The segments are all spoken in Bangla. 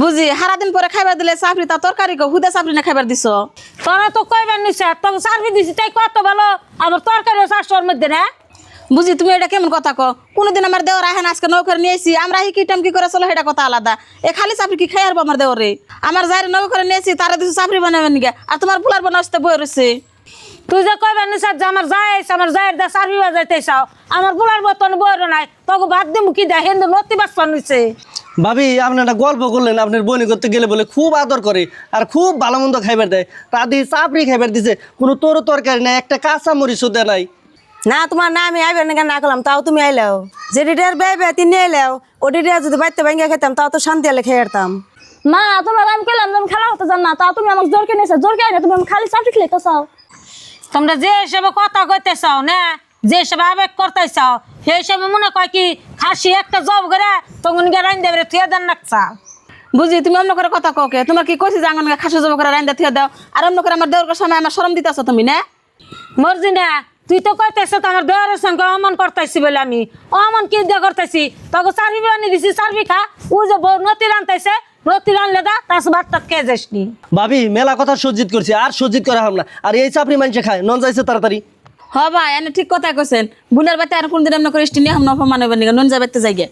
বুঝি সারাদিন পরে খাইবার দিলে চাপড়ি তা তরকারি কো হুদা চাপড়ি না খাইবার দিছ। তোরা তো কইবার নিছে তোকে সার্ভিস দিছি তাই কত ভালো আমার তরকারিও 400 মধ্যে না। বুঝি তুমি এটা কেমন কথা কো? কোনদিন আমার দেওর আহেন আজকে নৌকর নিয়েছি আমরা কি টাইম কি করে চলো সেটা কথা আলাদা। এ খালি চাপড়ি কি খাই আরবো আমার দেওরে? আমার যাই নৌকর নিয়েছি তারা দিছে চাপড়ি বানাবেন নিগে আর তোমার পোলার বানাতে বই রয়েছে। তুই যে কইবার নিছে যে আমার যায়ের দা সার্ভিস বাজাইতে চাও আমার পোলার বতন বইর নাই তোকে ভাত দিমু কি দা হেন্দু নতি বাসপান নিছে। ভাবি আপনি একটা গল্প করলেন আপনার বনি করতে গেলে বলে খুব আদর করে আর খুব ভালো মন্দ খাইবার দেয়, তা দিয়ে চাপড়ি খাইবার দিছে, কোনো তোর তরকারি নাই, একটা কাঁচা মরিচও দেয় নাই। না তোমার না আমি আইবার না না করলাম তাও তুমি আইলাও যে ডিডার বে তিনি আইলাও ও ডিডার যদি বাইতে ভাঙ্গা খেতাম তাও তো শান্তি আলে খেয়ে যেতাম। মা তোমার আমি কেলাম তুমি খেলা হতে জান না তা তুমি আমাকে জোর কে নিয়েছো জোর কে না তুমি খালি চাপড়ি খেলে তো চাও। তোমরা যে হিসেবে কথা কইতে চাও না যে হিসেবে আবেগ করতে চাও সেই হিসেবে মনে কয় কি খাসি একটা জব করে তখন গিয়ে রাইন দেবে থুয়ে দেন রাখছা। বুঝি তুমি অন্য করে কথা ককে তোমার কি কইছি যে আঙ্গন খাসি জব করে রান্দা থিয়া দাও আর অন্য করে আমার দেওর সামনে আমার শরম দিতেছ তুমি না? মর্জি না তুই তো কইতেছ তো আমার দেওয়ারের সঙ্গে অমন করতেছি বলে আমি অমন কি দিয়ে করতেছি তোকে চারবি বানিয়ে দিছি চারবি খা ও যে বউ নতি রানতেছে নতি রানলে দা তার ভাত টাত খেয়ে যাসনি। ভাবি মেলা কথা সজ্জিত করছি আর সজ্জিত করা হল না, আর এই চাপড়ি মানুষে খায় নন যাইছে তাড়াতাড়ি। হ ভাই এনে ঠিক কথা কইছেন বুনের বাতে আর কোনদিন এমন করে স্টিনি হাম অপমান হইবেন নিগা নুন যাবেতে যাইগে।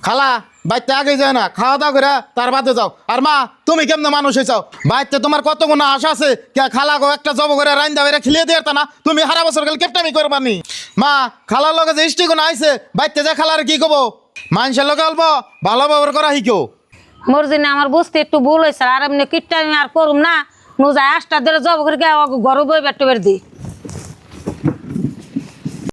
খালা বাইতে আগে যায় না, খাওয়া দাওয়া করে তার বাদে যাও। আর মা তুমি কেমন মানুষ হয়েছাও? বাইতে তোমার কত গুণ আশা আছে কে খালা গো একটা জব করে রাইন দাও, এরা খেলিয়ে দিয়ে না তুমি হারা বছর গেলে কেপটামি করবানি। মা খালার লগে যে ইষ্টি গুণ আইছে বাইতে যে খালার কি কব মানুষের লগে অল্প ভালো ব্যবহার করা শিখো। মর্জি না আমার বুঝতে একটু ভুল হয়েছে আর এমনি কিটটা আমি আর করুম না নুজায় 8টা ধরে জব করে ঘরে বই বেটে বের দিই।